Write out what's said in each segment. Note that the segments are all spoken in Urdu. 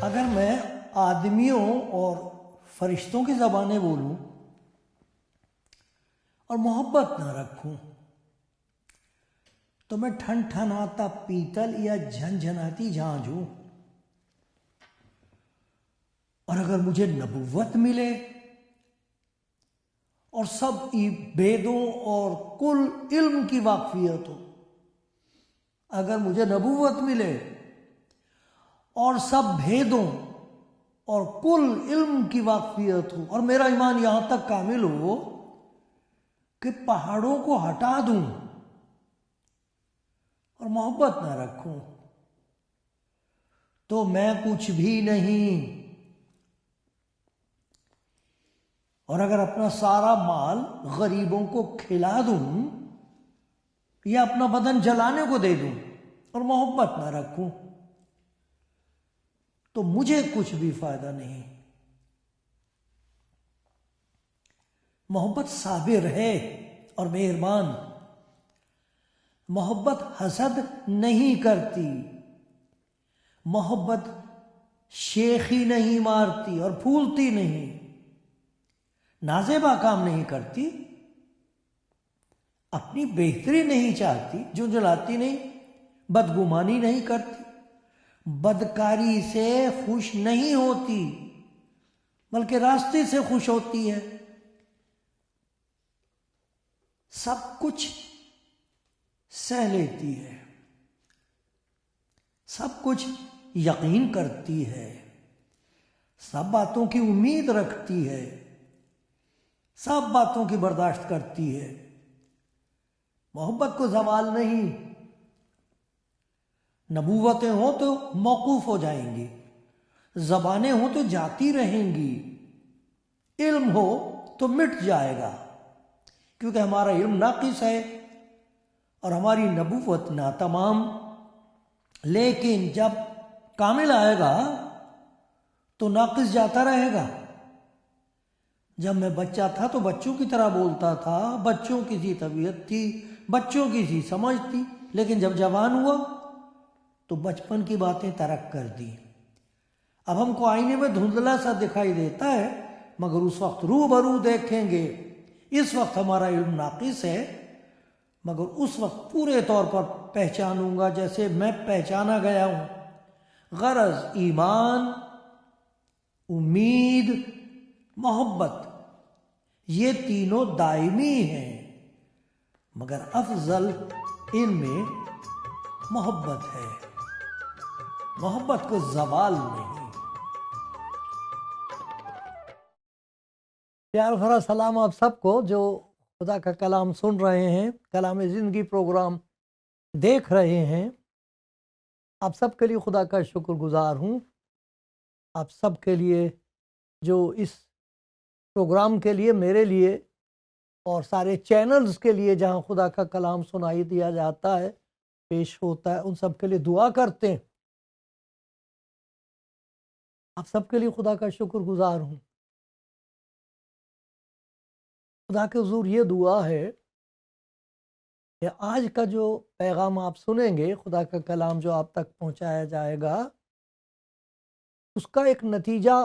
اگر میں آدمیوں اور فرشتوں کی زبانیں بولوں اور محبت نہ رکھوں تو میں ٹھن ٹھناتا پیتل یا جھنجھناتی جھانجھ ہوں. اور اگر مجھے نبوت ملے اور سب بیدوں اور کل علم کی واقفیت ہو، اگر مجھے نبوت ملے اور سب بھیدوں اور کل علم کی واقفیت ہو، اور میرا ایمان یہاں تک کامل ہو کہ پہاڑوں کو ہٹا دوں اور محبت نہ رکھوں، تو میں کچھ بھی نہیں. اور اگر اپنا سارا مال غریبوں کو کھلا دوں یا اپنا بدن جلانے کو دے دوں اور محبت نہ رکھوں تو مجھے کچھ بھی فائدہ نہیں. محبت صابر ہے اور مہربان. محبت حسد نہیں کرتی. محبت شیخی نہیں مارتی اور پھولتی نہیں. نازیبا کام نہیں کرتی. اپنی بہتری نہیں چاہتی، جھنجھلاتی نہیں، بدگمانی نہیں کرتی، بدکاری سے خوش نہیں ہوتی بلکہ راستے سے خوش ہوتی ہے. سب کچھ سہ لیتی ہے، سب کچھ یقین کرتی ہے، سب باتوں کی امید رکھتی ہے، سب باتوں کی برداشت کرتی ہے. محبت کو زوال نہیں. نبوتیں ہوں تو موقوف ہو جائیں گی، زبانیں ہوں تو جاتی رہیں گی، علم ہو تو مٹ جائے گا، کیونکہ ہمارا علم ناقص ہے اور ہماری نبوت ناتمام. لیکن جب کامل آئے گا تو ناقص جاتا رہے گا. جب میں بچہ تھا تو بچوں کی طرح بولتا تھا، بچوں کی سی طبیعت تھی، بچوں کی سی سمجھ تھی. لیکن جب جوان ہوا تو بچپن کی باتیں ترک کر دی. اب ہم کو آئینے میں دھندلا سا دکھائی دیتا ہے، مگر اس وقت روبرو دیکھیں گے. اس وقت ہمارا علم ناقص ہے، مگر اس وقت پورے طور پر پہچانوں گا جیسے میں پہچانا گیا ہوں. غرض ایمان، امید، محبت، یہ تینوں دائمی ہیں، مگر افضل ان میں محبت ہے. محبت کو زوال نہیں. پیار بھرا سلام آپ سب کو جو خدا کا کلام سن رہے ہیں، کلام زندگی پروگرام دیکھ رہے ہیں. آپ سب کے لیے خدا کا شکر گزار ہوں. آپ سب کے لیے جو اس پروگرام کے لیے، میرے لیے اور سارے چینلز کے لیے جہاں خدا کا کلام سنائی دیا جاتا ہے، پیش ہوتا ہے، ان سب کے لیے دعا کرتے ہیں. آپ سب کے لیے خدا کا شکر گزار ہوں. خدا کے حضور یہ دعا ہے کہ آج کا جو پیغام آپ سنیں گے، خدا کا کلام جو آپ تک پہنچایا جائے گا، اس کا ایک نتیجہ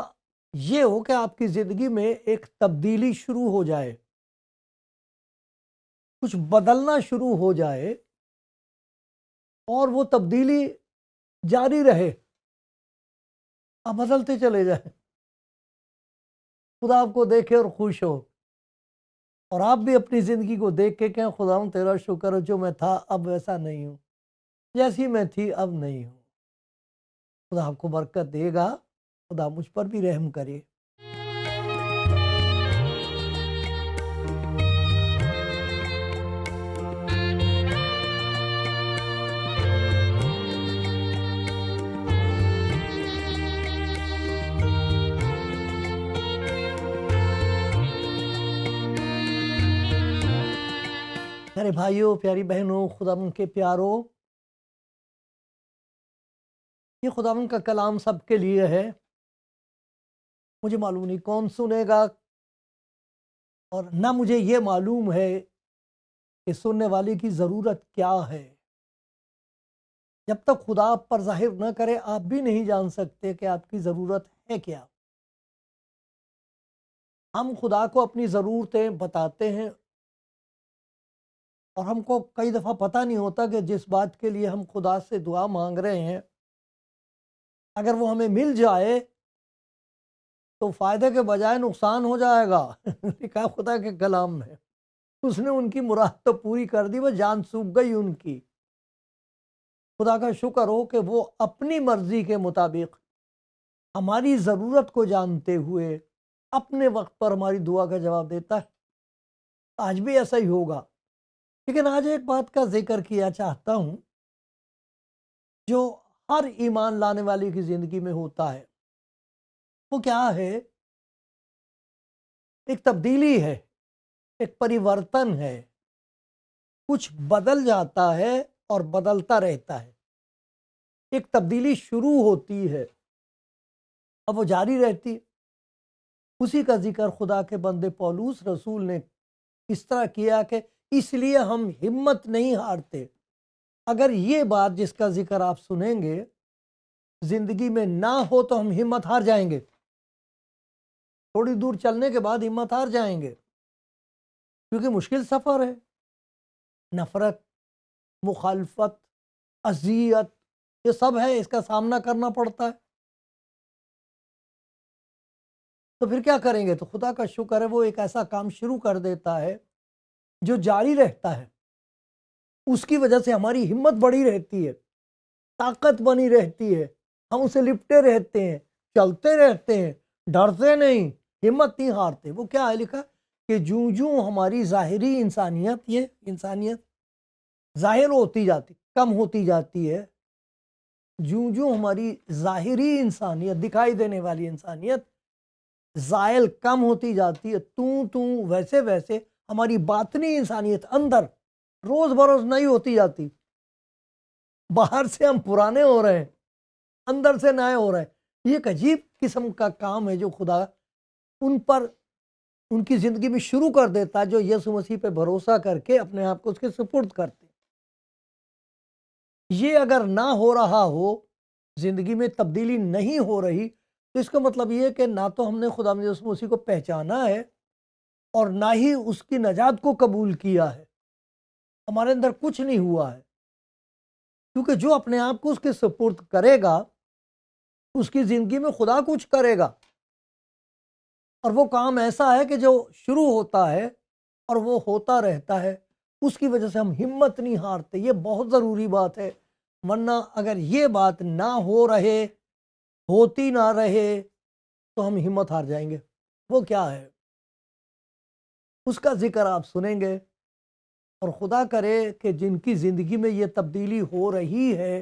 یہ ہو کہ آپ کی زندگی میں ایک تبدیلی شروع ہو جائے، کچھ بدلنا شروع ہو جائے اور وہ تبدیلی جاری رہے. آپ بدلتے چلے جائیں، خدا آپ کو دیکھے اور خوش ہو، اور آپ بھی اپنی زندگی کو دیکھ کے کہیں خداوند تیرا شکر ہے، جو میں تھا اب ویسا نہیں ہوں، جیسی میں تھی اب نہیں ہوں. خدا آپ کو برکت دے گا. خدا مجھ پر بھی رحم کرے. پیارے بھائیوں، پیاری بہنوں، خداوند کے پیاروں، یہ خداوند کا کلام سب کے لیے ہے۔ مجھے معلوم نہیں کون سنے گا، اور نہ مجھے یہ معلوم ہے کہ سننے والے کی ضرورت کیا ہے۔ جب تک خدا آپ پر ظاہر نہ کرے، آپ بھی نہیں جان سکتے کہ آپ کی ضرورت ہے کیا۔ ہم خدا کو اپنی ضرورتیں بتاتے ہیں، اور ہم کو کئی دفعہ پتہ نہیں ہوتا کہ جس بات کے لیے ہم خدا سے دعا مانگ رہے ہیں، اگر وہ ہمیں مل جائے تو فائدے کے بجائے نقصان ہو جائے گا۔ لکھا خدا کے کلام میں، اس نے ان کی مراد تو پوری کر دی، وہ جان سوکھ گئی ان کی۔ خدا کا شکر ہو کہ وہ اپنی مرضی کے مطابق ہماری ضرورت کو جانتے ہوئے اپنے وقت پر ہماری دعا کا جواب دیتا ہے۔ آج بھی ایسا ہی ہوگا، لیکن آج ایک بات کا ذکر کیا چاہتا ہوں جو ہر ایمان لانے والی کی زندگی میں ہوتا ہے۔ وہ کیا ہے؟ ایک تبدیلی ہے، ایک پریورتن ہے، کچھ بدل جاتا ہے اور بدلتا رہتا ہے۔ ایک تبدیلی شروع ہوتی ہے، اب وہ جاری رہتی ہے۔ اسی کا ذکر خدا کے بندے پولوس رسول نے اس طرح کیا کہ اس لیے ہم ہمت نہیں ہارتے۔ اگر یہ بات جس کا ذکر آپ سنیں گے زندگی میں نہ ہو تو ہم ہمت ہار جائیں گے، تھوڑی دور چلنے کے بعد ہمت ہار جائیں گے، کیونکہ مشکل سفر ہے۔ نفرت، مخالفت، اذیت، یہ سب ہے، اس کا سامنا کرنا پڑتا ہے۔ تو پھر کیا کریں گے؟ تو خدا کا شکر ہے وہ ایک ایسا کام شروع کر دیتا ہے جو جاری رہتا ہے۔ اس کی وجہ سے ہماری ہمت بڑی رہتی ہے، طاقت بنی رہتی ہے، ہم اسے لپٹے رہتے ہیں، چلتے رہتے ہیں، ڈرتے نہیں، ہمت نہیں ہارتے۔ وہ کیا ہے لکھا کہ جوں جوں ہماری ظاہری انسانیت، یہ انسانیت ظاہر ہوتی جاتی، کم ہوتی جاتی ہے، جوں جوں ہماری ظاہری انسانیت، دکھائی دینے والی انسانیت زائل کم ہوتی جاتی ہے، ویسے ویسے ہماری باطنی انسانیت اندر روز بروز نئی ہوتی جاتی۔ باہر سے ہم پرانے ہو رہے ہیں، اندر سے نئے ہو رہے ہیں۔ یہ ایک عجیب قسم کا کام ہے جو خدا ان پر، ان کی زندگی میں شروع کر دیتا ہے، جو یسوع مسیح پہ بھروسہ کر کے اپنے آپ کو اس کے سپرد کرتے۔ یہ اگر نہ ہو رہا ہو، زندگی میں تبدیلی نہیں ہو رہی، تو اس کا مطلب یہ کہ نہ تو ہم نے خدا یسوع مسیح کو پہچانا ہے، اور نہ ہی اس کی نجات کو قبول کیا ہے۔ ہمارے اندر کچھ نہیں ہوا ہے، کیونکہ جو اپنے آپ کو اس کے سپرد کرے گا، اس کی زندگی میں خدا کچھ کرے گا۔ اور وہ کام ایسا ہے کہ جو شروع ہوتا ہے اور وہ ہوتا رہتا ہے، اس کی وجہ سے ہم ہمت نہیں ہارتے۔ یہ بہت ضروری بات ہے، ورنہ اگر یہ بات نہ ہو رہے، ہوتی نہ رہے، تو ہم ہمت ہار جائیں گے۔ وہ کیا ہے؟ اس کا ذکر آپ سنیں گے، اور خدا کرے کہ جن کی زندگی میں یہ تبدیلی ہو رہی ہے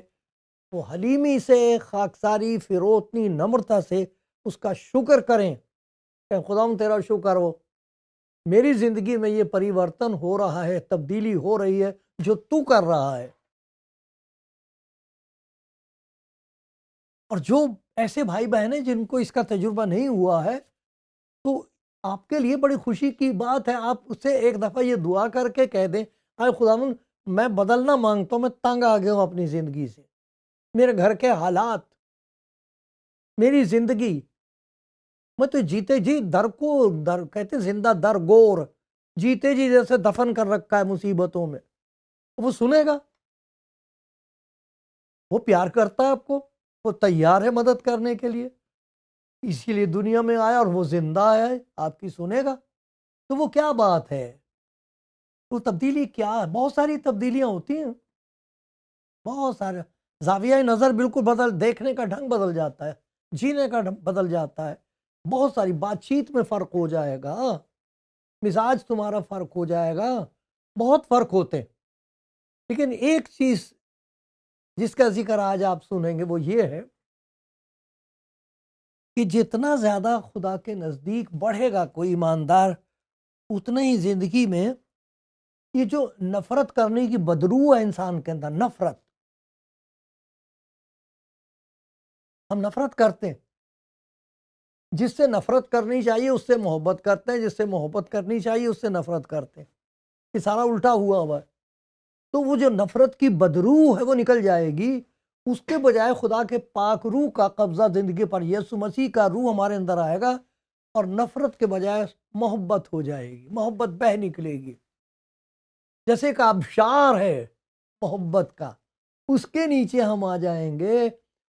وہ حلیمی سے، خاکساری، فروتنی، نمرتا سے اس کا شکر کریں کہ خداوند تیرا شکر ہو، میری زندگی میں یہ پریورتن ہو رہا ہے، تبدیلی ہو رہی ہے جو تو کر رہا ہے۔ اور جو ایسے بھائی بہن ہیں جن کو اس کا تجربہ نہیں ہوا ہے، تو آپ کے لیے بڑی خوشی کی بات ہے، آپ اس سے ایک دفعہ یہ دعا کر کے کہہ دیں، اے خداوند میں بدلنا مانگتا ہوں، میں تنگ آ گیا ہوں اپنی زندگی سے، میرے گھر کے حالات، میری زندگی، میں تو جیتے جی در کو در کہتے زندہ در گور، جیتے جی جیسے دفن کر رکھا ہے مصیبتوں میں۔ وہ سنے گا، وہ پیار کرتا ہے آپ کو، وہ تیار ہے مدد کرنے کے لیے، اسی لیے دنیا میں آیا اور وہ زندہ ہے، آپ کی سنے گا۔ تو وہ کیا بات ہے؟ وہ تبدیلی کیا ہے؟ بہت ساری تبدیلیاں ہوتی ہیں، بہت سارے زاویہ نظر بالکل دیکھنے کا ڈھنگ بدل جاتا ہے، جینے کا ڈھنگ بدل جاتا ہے، بہت ساری بات چیت میں فرق ہو جائے گا، مزاج تمہارا فرق ہو جائے گا، بہت فرق ہوتے ہیں۔ لیکن ایک چیز جس کا ذکر آج آپ سنیں گے وہ یہ ہے کہ جتنا زیادہ خدا کے نزدیک بڑھے گا کوئی ایماندار، اتنا ہی زندگی میں یہ جو نفرت کرنے کی بدرو ہے انسان کے اندر، نفرت، ہم نفرت کرتے ہیں، جس سے نفرت کرنی چاہیے اس سے محبت کرتے ہیں، جس سے محبت کرنی چاہیے اس سے نفرت کرتے ہیں، یہ سارا الٹا ہوا ہے۔ تو وہ جو نفرت کی بدروح ہے وہ نکل جائے گی، اس کے بجائے خدا کے پاک روح کا قبضہ زندگی پر، یسوع مسیح کا روح ہمارے اندر آئے گا، اور نفرت کے بجائے محبت ہو جائے گی، محبت بہہ نکلے گی، جیسے ایک آبشار ہے محبت کا، اس کے نیچے ہم آ جائیں گے،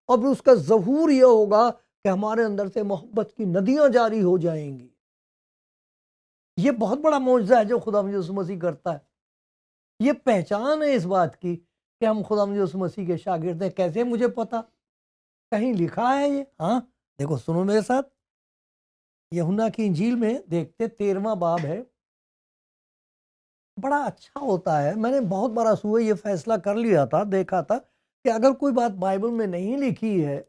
اور پھر اس کا ظہور یہ ہوگا کہ ہمارے اندر سے محبت کی ندیاں جاری ہو جائیں گی۔ یہ بہت بڑا معجزہ ہے جو خدا یسوع مسیح کرتا ہے۔ یہ پہچان ہے اس بات کی کہ ہم خدا یسوع مسیح کے شاگرد ہیں۔ کیسے مجھے پتا؟ کہیں لکھا ہے یہ؟ ہاں دیکھو، سنو میرے ساتھ، یوحنا کی انجیل میں دیکھتے 13واں باب ہے، بڑا اچھا ہوتا ہے۔ میں نے بہت بڑا سوئے یہ فیصلہ کر لیا تھا، دیکھا تھا کہ اگر کوئی بات بائبل میں نہیں لکھی ہے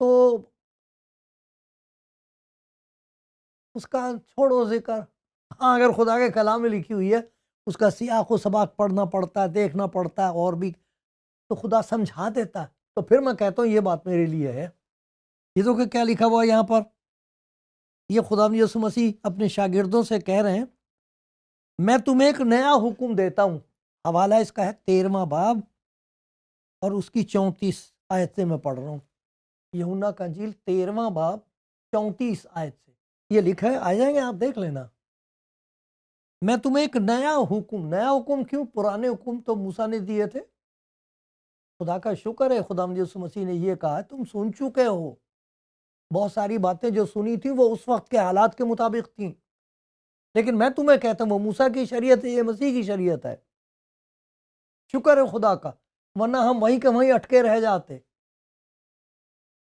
تو اس کا چھوڑو ذکر۔ ہاں اگر خدا کے کلام میں لکھی ہوئی ہے، اس کا سیاق و سباق پڑھنا پڑتا ہے، دیکھنا پڑتا ہے، اور بھی تو خدا سمجھا دیتا ہے۔ تو پھر میں کہتا ہوں یہ بات میرے لیے ہے۔ یہ تو کہ کیا لکھا ہوا ہے یہاں پر، یہ خدا یسوع مسیح اپنے شاگردوں سے کہہ رہے ہیں، میں تمہیں ایک نیا حکم دیتا ہوں۔ حوالہ اس کا ہے 13واں باب اور اس کی 34 آیت سے میں پڑھ رہا ہوں۔ یوحنا کا انجیل 13واں باب 34 آیت سے یہ لکھا ہے، آ جائیں گے آپ دیکھ لینا۔ میں تمہیں ایک نیا حکم کیوں؟ پرانے حکم تو موسیٰ نے دیے تھے۔ خدا کا شکر ہے خدا یسوع مسیح نے یہ کہا تم سن چکے ہو۔ بہت ساری باتیں جو سنی تھی وہ اس وقت کے حالات کے مطابق تھیں، لیکن میں تمہیں کہتا ہوں وہ موسیٰ کی شریعت ہے، یہ مسیح کی شریعت ہے۔ شکر ہے خدا کا، ورنہ ہم وہیں کے وہیں اٹکے رہ جاتے۔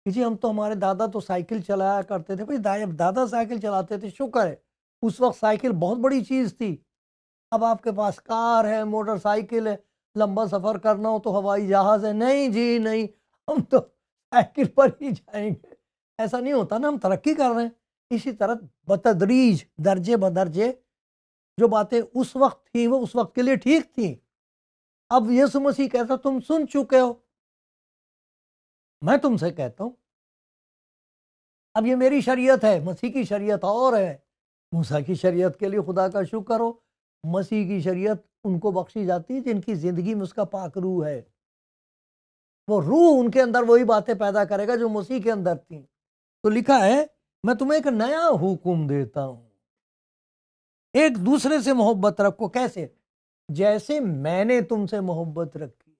جی ہم تو، ہمارے دادا تو سائیکل چلایا کرتے تھے۔ بھائی دادا سائیکل چلاتے تھے، شکر ہے، اس وقت سائیکل بہت بڑی چیز تھی۔ اب آپ کے پاس کار ہے، موٹر سائیکل ہے، لمبا سفر کرنا ہو تو ہوائی جہاز ہے۔ نہیں جی نہیں، ہم تو سائیکل پر ہی جائیں گے۔ ایسا نہیں ہوتا نا، ہم ترقی کر رہے ہیں۔ اسی طرح بتدریج، درجے بدرجے جو باتیں اس وقت تھیں وہ اس وقت کے لیے ٹھیک تھیں۔ اب یسوع مسیح کہتا تم سن چکے ہو، میں تم سے کہتا ہوں اب یہ میری شریعت ہے، مسیح کی شریعت اور ہے۔ موسیٰ کی شریعت کے لیے خدا کا شکر ہو، مسیح کی شریعت ان کو بخشی جاتی ہے جن کی زندگی میں اس کا پاک روح ہے۔ وہ روح ان کے اندر وہی باتیں پیدا کرے گا جو مسیح کے اندر تھیں۔ تو لکھا ہے میں تمہیں ایک نیا حکم دیتا ہوں، ایک دوسرے سے محبت رکھو۔ کیسے؟ جیسے میں نے تم سے محبت رکھی۔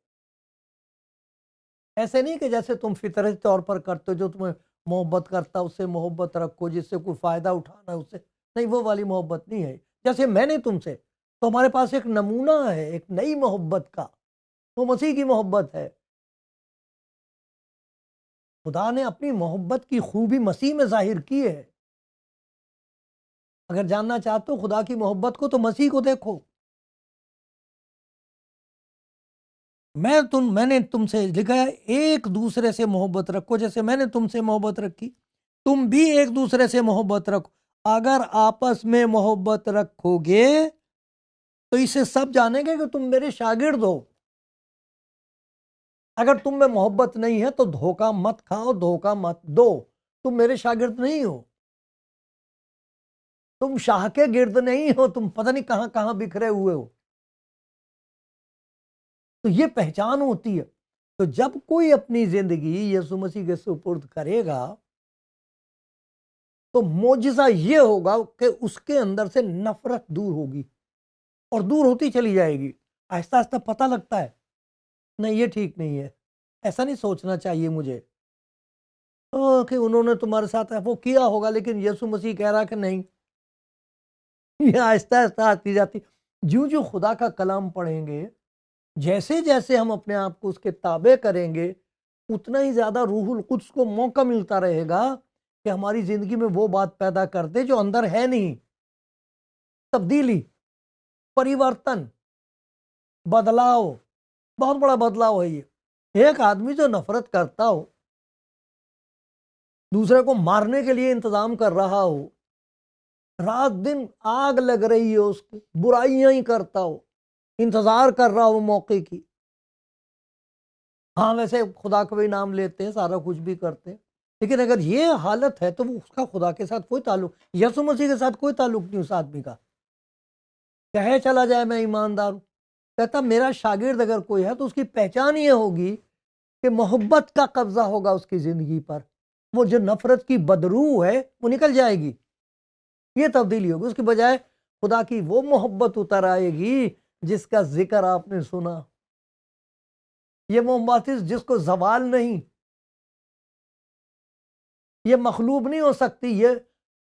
ایسے نہیں کہ جیسے تم فطرتی طور پر کرتے ہو، جو تمہیں محبت کرتا اس سے محبت رکھو، جس سے کوئی فائدہ اٹھانا ہے اس سے نہیں، وہ والی محبت نہیں ہے۔ جیسے میں نے تم سے، تو ہمارے پاس ایک نمونہ ہے ایک نئی محبت کا، وہ مسیح کی محبت ہے۔ خدا نے اپنی محبت کی خوبی مسیح میں ظاہر کی ہے۔ اگر جاننا چاہتے ہو خدا کی محبت کو تو مسیح کو دیکھو۔ میں نے تم سے لکھا ہے ایک دوسرے سے محبت رکھو، جیسے میں نے تم سے محبت رکھی تم بھی ایک دوسرے سے محبت رکھو۔ اگر آپس میں محبت رکھو گے تو اسے سب جانیں گے کہ تم میرے شاگرد ہو۔ اگر تم میں محبت نہیں ہے تو دھوکہ مت کھاؤ، دھوکہ مت دو، تم میرے شاگرد نہیں ہو، تم شاہ کے گرد نہیں ہو، تم پتہ نہیں کہاں کہاں بکھرے ہوئے ہو۔ تو یہ پہچان ہوتی ہے۔ تو جب کوئی اپنی زندگی یسوع مسیح کے سپرد کرے گا تو معجزہ یہ ہوگا کہ اس کے اندر سے نفرت دور ہوگی، اور دور ہوتی چلی جائے گی۔ آہستہ آہستہ پتہ لگتا ہے نہیں یہ ٹھیک نہیں ہے، ایسا نہیں سوچنا چاہیے مجھے، کہ انہوں نے تمہارے ساتھ وہ کیا ہوگا، لیکن یسوع مسیح کہہ رہا کہ نہیں۔ یہ آہستہ آہستہ آتی جاتی، جو خدا کا کلام پڑھیں گے، جیسے جیسے ہم اپنے آپ کو اس کے تابع کریں گے، اتنا ہی زیادہ روح القدس کو موقع ملتا رہے گا کہ ہماری زندگی میں وہ بات پیدا کر دے جو اندر ہے نہیں۔ تبدیلی، پریورتن، بدلاؤ، بہت بڑا بدلاؤ ہے یہ۔ ایک آدمی جو نفرت کرتا ہو، دوسرے کو مارنے کے لیے انتظام کر رہا ہو، رات دن آگ لگ رہی ہے اس کی، برائیاں ہی کرتا ہو، انتظار کر رہا ہو موقع کی. ہاں ویسے خدا کا بھی نام لیتے ہیں، سارا کچھ بھی کرتے ہیں، لیکن اگر یہ حالت ہے تو وہ اس کا خدا کے ساتھ کوئی تعلق، یسوع مسیح کے ساتھ کوئی تعلق نہیں اس آدمی کا. کہے چلا جائے میں ایماندار ہوں، کہتا میرا شاگرد اگر کوئی ہے تو اس کی پہچان یہ ہوگی کہ محبت کا قبضہ ہوگا اس کی زندگی پر، وہ جو نفرت کی بدرو ہے وہ نکل جائے گی، یہ تبدیلی ہوگی. اس کی بجائے خدا کی وہ محبت اتر آئے گی جس کا ذکر آپ نے سنا، یہ محبت جس کو زوال نہیں، یہ مخلوب نہیں ہو سکتی، یہ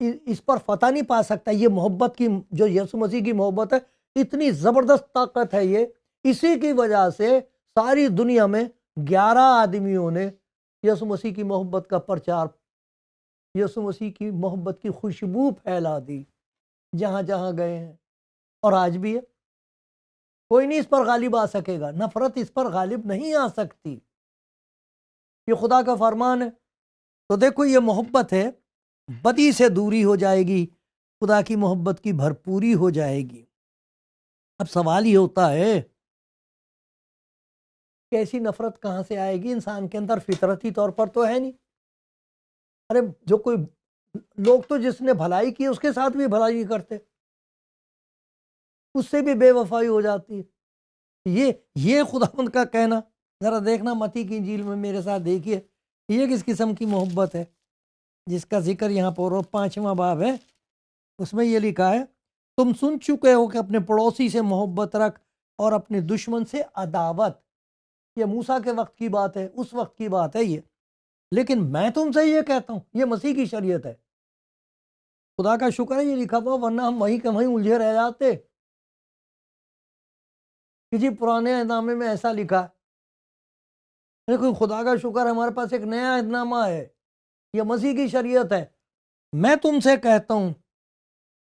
اس پر فتح نہیں پا سکتا. یہ محبت کی جو یسوع مسیح کی محبت ہے، اتنی زبردست طاقت ہے یہ، اسی کی وجہ سے ساری دنیا میں 11 آدمیوں نے یسوع مسیح کی محبت کا پرچار، یسوع مسیح کی محبت کی خوشبو پھیلا دی جہاں جہاں گئے ہیں، اور آج بھی ہے. کوئی نہیں اس پر غالب آ سکے گا، نفرت اس پر غالب نہیں آ سکتی، یہ خدا کا فرمان ہے. تو دیکھو یہ محبت ہے، بدی سے دوری ہو جائے گی، خدا کی محبت کی بھرپوری ہو جائے گی. اب سوال یہ ہوتا ہے کہ ایسی نفرت کہاں سے آئے گی؟ انسان کے اندر فطرتی طور پر تو ہے نہیں. ارے جو کوئی لوگ تو جس نے بھلائی کی اس کے ساتھ بھی بھلائی نہیں کرتے، اس سے بھی بے وفائی ہو جاتی ہے. یہ خداوند کا کہنا، ذرا دیکھنا متی کی انجیل میں میرے ساتھ دیکھیے، یہ کس قسم کی محبت ہے جس کا ذکر یہاں پر 5واں باب ہے، اس میں یہ لکھا ہے، تم سن چکے ہو کہ اپنے پڑوسی سے محبت رکھ اور اپنے دشمن سے عداوت. یہ موسیٰ کے وقت کی بات ہے، اس وقت کی بات ہے یہ، لیکن میں تم سے یہ کہتا ہوں، یہ مسیح کی شریعت ہے. خدا کا شکر ہے یہ لکھا ہوا، ورنہ ہم وہیں کے وہیں الجھے رہ جاتے کہ جی پرانے اہدنامے میں ایسا لکھا. لیکن خدا کا شکر ہمارے پاس ایک نیا اہدنامہ ہے، یہ مسیح کی شریعت ہے. میں تم سے کہتا ہوں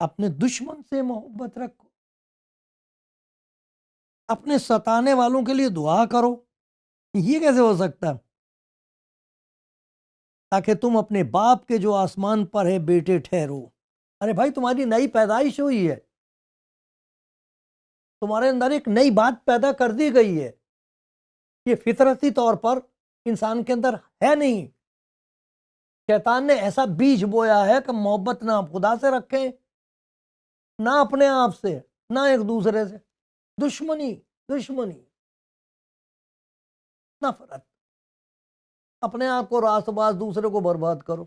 اپنے دشمن سے محبت رکھو، اپنے ستانے والوں کے لیے دعا کرو. یہ کیسے ہو سکتا؟ تاکہ تم اپنے باپ کے جو آسمان پر ہے بیٹے ٹھہرو. ارے بھائی تمہاری نئی پیدائش ہوئی ہے، تمہارے اندر ایک نئی بات پیدا کر دی گئی ہے، یہ فطرتی طور پر انسان کے اندر ہے نہیں. شیطان نے ایسا بیج بویا ہے کہ محبت نہ خدا سے رکھیں، نہ اپنے آپ سے، نہ ایک دوسرے سے، دشمنی نفرت، اپنے آپ کو راست باز، دوسرے کو برباد کرو.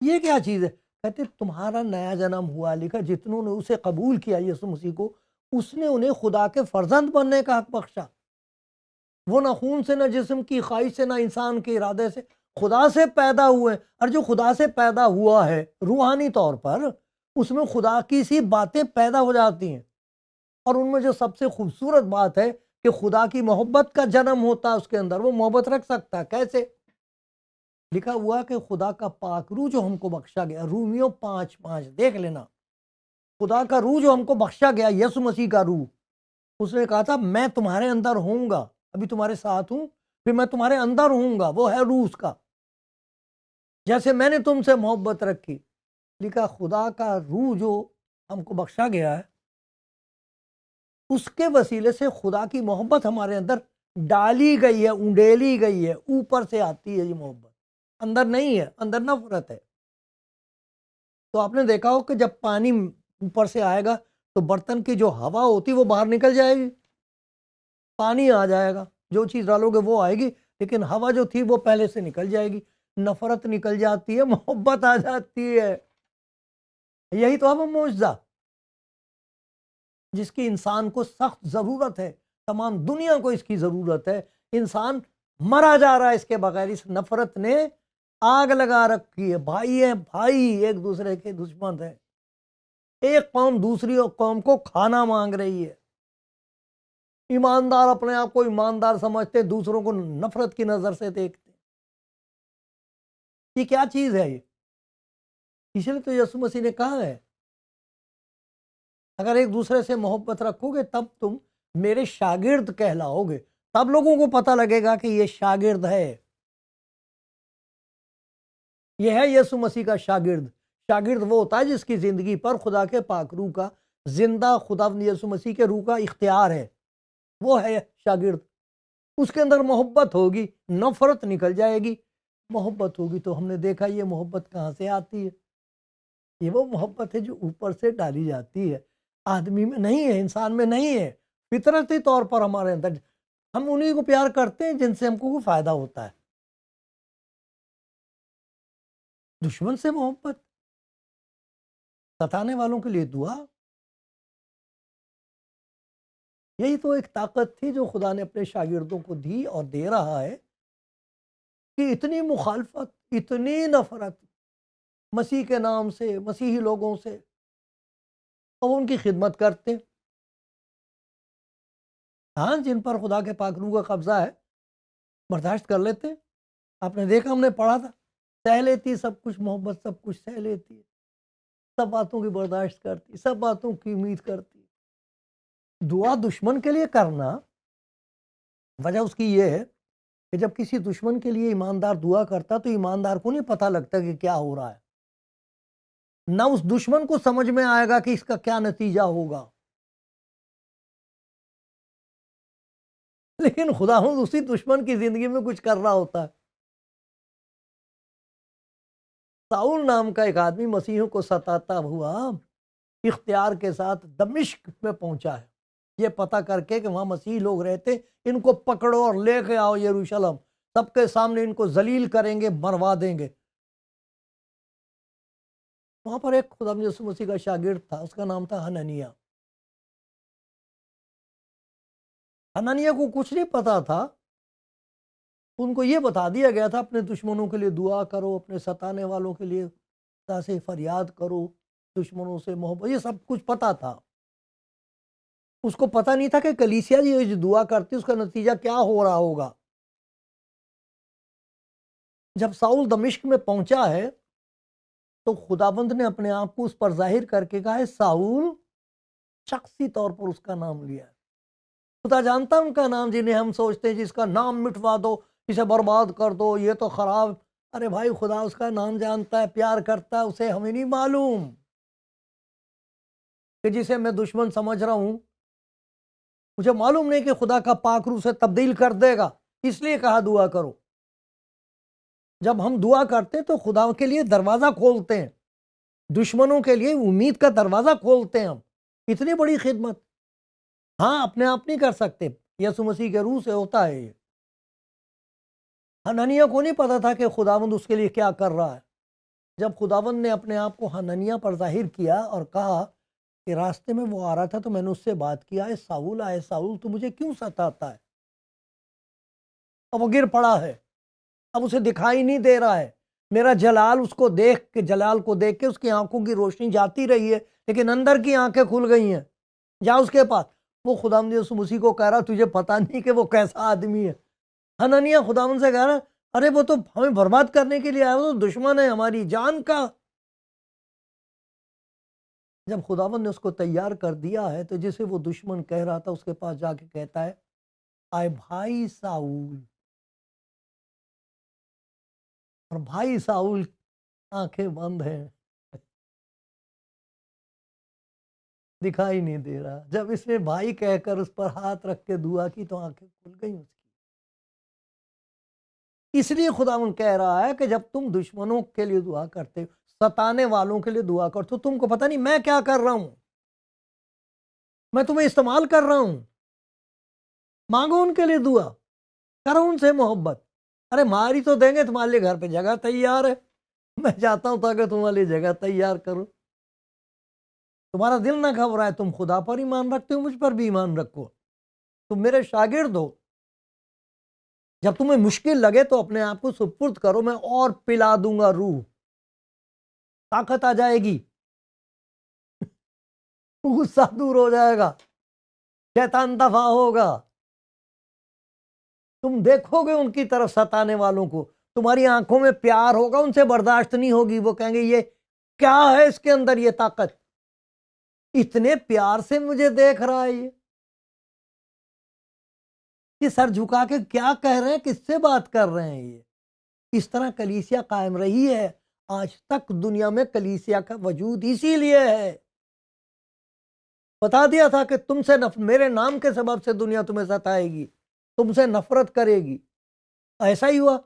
یہ کیا چیز ہے؟ کہتے تمہارا نیا جنم ہوا، لکھا جتنوں نے اسے قبول کیا یسوع مسیح کو، اس نے انہیں خدا کے فرزند بننے کا حق بخشا. وہ نہ خون سے، نہ جسم کی خواہش سے، نہ انسان کے ارادے سے، خدا سے پیدا ہوئے. اور جو خدا سے پیدا ہوا ہے روحانی طور پر، اس میں خدا کی سی باتیں پیدا ہو جاتی ہیں. اور ان میں جو سب سے خوبصورت بات ہے کہ خدا کی محبت کا جنم ہوتا ہے اس کے اندر، وہ محبت رکھ سکتا ہے. کیسے؟ لکھا ہوا کہ خدا کا پاک روح جو ہم کو بخشا گیا، رومیو 5:5 دیکھ لینا، خدا کا روح جو ہم کو بخشا گیا، یسوع مسیح کا روح، اس نے کہا تھا میں تمہارے اندر ہوں گا، ابھی تمہارے ساتھ ہوں، پھر میں تمہارے اندر ہوں گا. وہ ہے روح اس کا، جیسے میں نے تم سے محبت رکھی. لکھا خدا کا روح جو ہم کو بخشا گیا ہے، اس کے وسیلے سے خدا کی محبت ہمارے اندر ڈالی گئی ہے، اونڈیلی گئی ہے. اوپر سے آتی ہے یہ محبت، اندر نہیں ہے، اندر نفرت ہے. تو آپ نے دیکھا ہو کہ جب پانی اوپر سے آئے گا تو برتن کی جو ہوا ہوتی وہ باہر نکل جائے گی، پانی آ جائے گا، جو چیز ڈالو گے وہ آئے گی، لیکن ہوا جو تھی وہ پہلے سے نکل جائے گی. نفرت نکل جاتی ہے، محبت آ جاتی ہے. یہی تو ہے وہ معجزہ جس کی انسان کو سخت ضرورت ہے، تمام دنیا کو اس کی ضرورت ہے. انسان مرا جا رہا ہے اس کے بغیر. اس نفرت نے آگ لگا رکھی ہے. بھائی ہیں بھائی ایک دوسرے کے دشمن ہیں، ایک قوم دوسری قوم کو کھانا مانگ رہی ہے. ایماندار اپنے آپ کو ایماندار سمجھتے، دوسروں کو نفرت کی نظر سے دیکھتے. یہ کیا چیز ہے؟ یہ اس لیے تو یسوع مسیح نے کہا ہے اگر ایک دوسرے سے محبت رکھو گے تب تم میرے شاگرد کہلاؤ گے، تب لوگوں کو پتہ لگے گا کہ یہ شاگرد ہے، یہ ہے یسوع مسیح کا شاگرد. شاگرد وہ ہوتا ہے جس کی زندگی پر خدا کے پاک روح کا، زندہ خداوند یسوع مسیح کے روح کا اختیار ہے، وہ ہے شاگرد۔ اس کے اندر محبت ہوگی، نفرت نکل جائے گی۔ محبت ہوگی تو ہم نے دیکھا یہ محبت کہاں سے آتی ہے؟ یہ وہ محبت ہے جو اوپر سے ڈالی جاتی ہے، آدمی میں نہیں ہے، انسان میں نہیں ہے، فطرتی طور پر ہمارے اندر۔ ہم انہی کو پیار کرتے ہیں جن سے ہم کو فائدہ ہوتا ہے۔ دشمن سے محبت، ستانے والوں کے لیے دعا، یہی تو ایک طاقت تھی جو خدا نے اپنے شاگردوں کو دی اور دے رہا ہے، کہ اتنی مخالفت، اتنی نفرت مسیح کے نام سے، مسیحی لوگوں سے، اور ان کی خدمت کرتے ہیں۔ ہاں، جن پر خدا کے پاک روح کا قبضہ ہے برداشت کر لیتے ہیں۔ آپ نے دیکھا، ہم نے پڑھا تھا، سہ لیتی سب کچھ، محبت سب کچھ سہ لیتی ہے، سب باتوں کی برداشت کرتی، سب باتوں کی امید کرتی۔ دعا دشمن کے لیے کرنا، وجہ اس کی یہ ہے کہ جب کسی دشمن کے لیے ایماندار دعا کرتا تو ایماندار کو نہیں پتہ لگتا کہ کیا ہو رہا ہے، نہ اس دشمن کو سمجھ میں آئے گا کہ اس کا کیا نتیجہ ہوگا، لیکن خدا اسی دشمن کی زندگی میں کچھ کر رہا ہوتا ہے۔ ساؤل نام کا ایک آدمی مسیحیوں کو ستاتا ہوا اختیار کے ساتھ دمشق میں پہنچا ہے، یہ پتہ کر کے کہ وہاں مسیحی لوگ رہتے، ان کو پکڑو اور لے کے آؤ یروشلم، سب کے سامنے ان کو ذلیل کریں گے، مروا دیں گے۔ وہاں پر ایک خدا یسوع مسیح کا شاگرد تھا، اس کا نام تھا حنانیہ۔ حنانیہ کو کچھ نہیں پتا تھا، ان کو یہ بتا دیا گیا تھا اپنے دشمنوں کے لیے دعا کرو، اپنے ستانے والوں کے لیے خدا سے فریاد کرو، دشمنوں سے محبت، یہ سب کچھ پتا تھا۔ اس کو پتہ نہیں تھا کہ کلیسیا یہ جو دعا کرتی اس کا نتیجہ کیا ہو رہا ہوگا۔ جب ساؤل دمشق میں پہنچا ہے تو خداوند نے اپنے آپ کو اس پر ظاہر کر کے کہا ہے ساؤل، شخصی طور پر اس کا نام لیا ہے۔ خدا جانتا ان کا نام، جنہیں ہم سوچتے ہیں جس کا نام مٹوا دو، اسے برباد کر دو، یہ تو خراب۔ ارے بھائی، خدا اس کا نام جانتا ہے، پیار کرتا ہے، اسے ہمیں نہیں معلوم کہ جسے میں دشمن سمجھ رہا ہوں، مجھے معلوم نہیں کہ خدا کا پاک روح سے تبدیل کر دے گا، اس لیے کہا دعا کرو۔ جب ہم دعا کرتے تو خدا کے لیے دروازہ کھولتے ہیں، دشمنوں کے لیے امید کا دروازہ کھولتے ہیں ہم۔ اتنی بڑی خدمت ہاں اپنے آپ نہیں کر سکتے، یسوع مسیح کے روح سے ہوتا ہے یہ۔ حنانیہ کو نہیں پتا تھا کہ خداوند اس کے لیے کیا کر رہا ہے۔ جب خداوند نے اپنے آپ کو حنانیہ پر ظاہر کیا اور کہا کہ راستے میں وہ آ رہا تھا تو میں نے اس سے بات کیا، اے ساؤل تو مجھے کیوں ستاتا ہے؟ اب وہ گر پڑا ہے، اب اسے دکھائی نہیں دے رہا ہے، میرا جلال اس کو دیکھ کے اس کی آنکھوں کی روشنی جاتی رہی ہے، لیکن اندر کی آنکھیں کھل گئی ہیں۔ جا اس کے پاس۔ وہ خداوند یسوع مسیح کو کہہ رہا تجھے پتا نہیں کہ وہ کیسا آدمی ہے۔ حنانیہ خداوند سے کہہ رہا ارے وہ تو ہمیں برباد کرنے کے لیے آیا، وہ تو دشمن ہے ہماری جان کا۔ جب خداوند نے اس کو تیار کر دیا ہے تو جسے وہ دشمن کہہ رہا تھا اس کے پاس جا کے کہتا ہے، آئے بھائی ساؤل۔ اور بھائی ساؤل آنکھیں بند ہیں، دکھائی نہیں دے رہا۔ جب اس نے بھائی کہہ کر اس پر ہاتھ رکھ کے دعا کی تو آنکھیں کھل گئی اس کی۔ اس لیے خداوند کہہ رہا ہے کہ جب تم دشمنوں کے لیے دعا کرتے، ستانے والوں کے لیے دعا کرتے تو تم کو پتہ نہیں میں کیا کر رہا ہوں، میں تمہیں استعمال کر رہا ہوں۔ مانگو ان کے لیے دعا، کرو ان سے محبت۔ ارے ماری تو دیں گے، تمہارے لیے گھر پہ جگہ تیار ہے، میں چاہتا ہوں تاکہ تمہارے لیے جگہ تیار کروں۔ تمہارا دل نہ گھبرائے، تم خدا پر ایمان رکھتے ہو، مجھ پر بھی ایمان رکھو، تم میرے شاگرد ہو۔ جب تمہیں مشکل لگے تو اپنے آپ کو سپرد کرو، میں اور پلا دوں گا روح، طاقت آ جائے گی، غصہ دور ہو جائے گا، شیطان دفع ہوگا۔ تم دیکھو گے ان کی طرف ستانے والوں کو، تمہاری آنکھوں میں پیار ہوگا، ان سے برداشت نہیں ہوگی، وہ کہیں گے یہ کیا ہے اس کے اندر، یہ طاقت اتنے پیار سے مجھے دیکھ رہا ہے، یہ سر جھکا کے کیا کہہ رہے ہیں، کس سے بات کر رہے ہیں۔ یہ اس طرح کلیسیا قائم رہی ہے آج تک دنیا میں کلیسیا کا وجود اسی لیے ہے. بتا دیا تھا کہ تم سے میرے نام کے سبب سے دنیا تمہیں ستائے گی، تم سے نفرت کرے گی. ایسا ہی ہوا،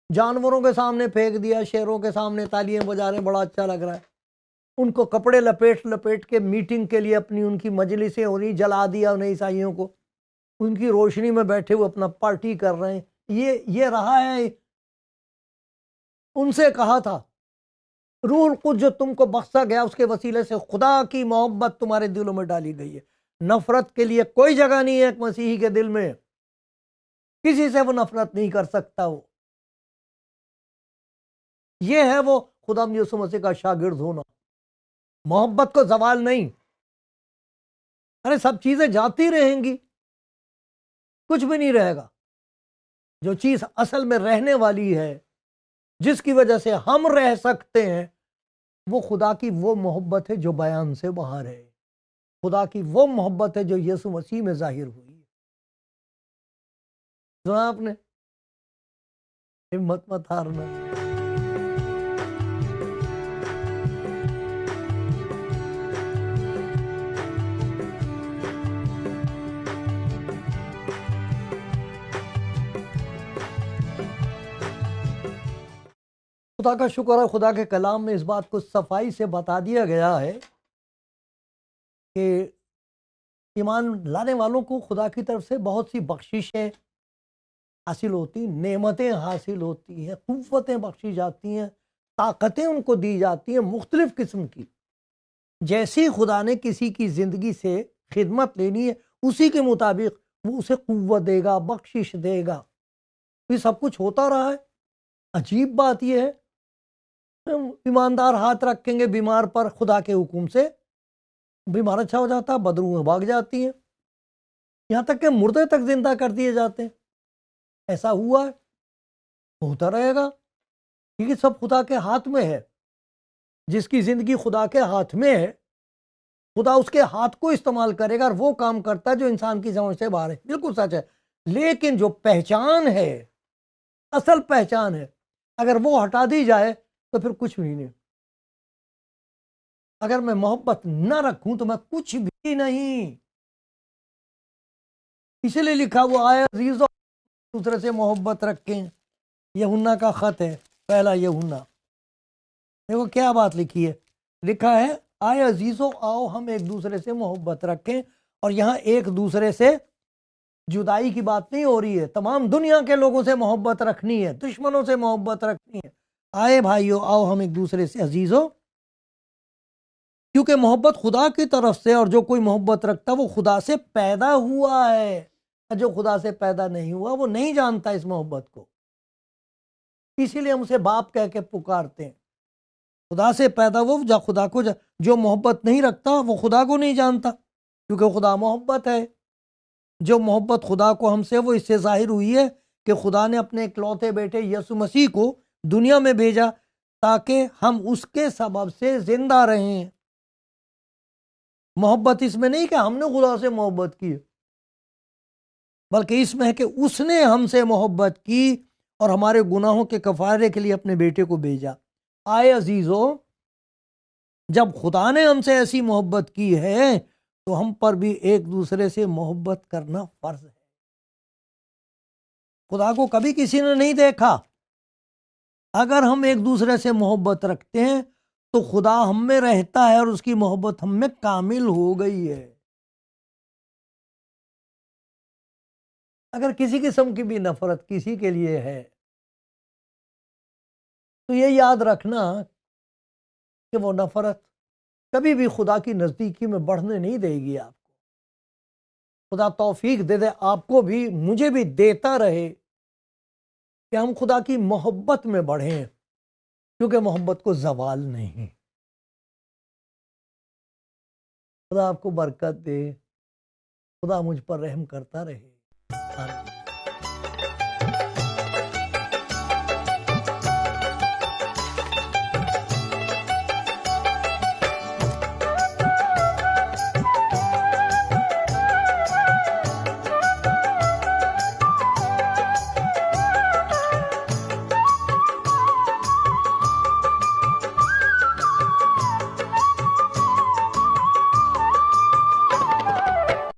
جانوروں کے سامنے پھینک دیا، شیروں کے سامنے تالیاں بجا رہے ہیں، بڑا اچھا لگ رہا ہے. ان کو کپڑے لپیٹ لپیٹ کے میٹنگ کے لیے اپنی ان کی مجلسیں ہو رہی، جلا دیا انہیں عیسائیوں کو، ان کی روشنی میں بیٹھے ہوئے اپنا پارٹی کر رہے ہیں. یہ رہا ہے. ان سے کہا تھا روح القدس جو تم کو بخشا گیا اس کے وسیلے سے خدا کی محبت تمہارے دلوں میں ڈالی گئی ہے. نفرت کے لیے کوئی جگہ نہیں ہے ایک مسیحی کے دل میں، کسی سے وہ نفرت نہیں کر سکتا. یہ ہے وہ خدا یسوع مسیح کا شاگرد ہونا، محبت کو زوال نہیں. ارے سب چیزیں جاتی رہیں گی، کچھ بھی نہیں رہے گا. جو چیز اصل میں رہنے والی ہے، جس کی وجہ سے ہم رہ سکتے ہیں، وہ خدا کی وہ محبت ہے جو بیان سے باہر ہے. خدا کی وہ محبت ہے جو یسوع مسیح میں ظاہر ہوئی ہے. سنا آپ نے؟ ہمت مت ہارنا. خدا کا شکر ہے، خدا کے کلام میں اس بات کو صفائی سے بتا دیا گیا ہے کہ ایمان لانے والوں کو خدا کی طرف سے بہت سی بخششیں حاصل ہوتی، نعمتیں حاصل ہوتی ہیں، قوتیں بخشی جاتی ہیں، طاقتیں ان کو دی جاتی ہیں مختلف قسم کی. جیسی خدا نے کسی کی زندگی سے خدمت لینی ہے اسی کے مطابق وہ اسے قوت دے گا، بخشش دے گا. یہ سب کچھ ہوتا رہا ہے. عجیب بات یہ ہے، ایماندار ہاتھ رکھیں گے بیمار پر خدا کے حکم سے، بیمار اچھا ہو جاتا، بدروہیں بھاگ جاتی ہیں، یہاں تک کہ مردے تک زندہ کر دیے جاتے ہیں. ایسا ہوا ہے، ہوتا رہے گا، کیونکہ سب خدا کے ہاتھ میں ہے. جس کی زندگی خدا کے ہاتھ میں ہے، خدا اس کے ہاتھ کو استعمال کرے گا اور وہ کام کرتا ہے جو انسان کی سمجھ سے باہر ہے. بالکل سچ ہے. لیکن جو پہچان ہے، اصل پہچان ہے، اگر وہ ہٹا دی جائے تو پھر کچھ بھی نہیں. اگر میں محبت نہ رکھوں تو میں کچھ بھی نہیں. اسی لیے لکھا ہوا آئے عزیزو دوسرے سے محبت رکھیں. یوحنا کا خط ہے، پہلا یوحنا. دیکھو کیا بات لکھی ہے، لکھا ہے آئے عزیزو آؤ ہم ایک دوسرے سے محبت رکھیں. اور یہاں ایک دوسرے سے جدائی کی بات نہیں ہو رہی ہے، تمام دنیا کے لوگوں سے محبت رکھنی ہے، دشمنوں سے محبت رکھنی ہے. آئے بھائیو آؤ ہم ایک دوسرے سے عزیزو، کیونکہ محبت خدا کی طرف سے، اور جو کوئی محبت رکھتا وہ خدا سے پیدا ہوا ہے. جو خدا سے پیدا نہیں ہوا وہ نہیں جانتا اس محبت کو، اسی لیے ہم اسے باپ کہہ کے پکارتے ہیں. خدا سے پیدا وہ جو خدا کو جو محبت نہیں رکھتا وہ خدا کو نہیں جانتا، کیونکہ خدا محبت ہے. جو محبت خدا کو ہم سے وہ اس سے ظاہر ہوئی ہے کہ خدا نے اپنے اکلوتے بیٹے یسوع مسیح کو دنیا میں بھیجا تاکہ ہم اس کے سبب سے زندہ رہیں. محبت اس میں نہیں کہ ہم نے خدا سے محبت کی، بلکہ اس میں ہے کہ اس نے ہم سے محبت کی اور ہمارے گناہوں کے کفارے کے لیے اپنے بیٹے کو بھیجا. آئے عزیزو، جب خدا نے ہم سے ایسی محبت کی ہے تو ہم پر بھی ایک دوسرے سے محبت کرنا فرض ہے. خدا کو کبھی کسی نے نہیں دیکھا. اگر ہم ایک دوسرے سے محبت رکھتے ہیں تو خدا ہم میں رہتا ہے اور اس کی محبت ہم میں کامل ہو گئی ہے. اگر کسی قسم کی بھی نفرت کسی کے لیے ہے تو یہ یاد رکھنا کہ وہ نفرت کبھی بھی خدا کی نزدیکی میں بڑھنے نہیں دے گی آپ کو. خدا توفیق دے دے آپ کو بھی، مجھے بھی دیتا رہے کہ ہم خدا کی محبت میں بڑھیں، کیونکہ محبت کو زوال نہیں. خدا آپ کو برکت دے، خدا مجھ پر رحم کرتا رہے. آمین.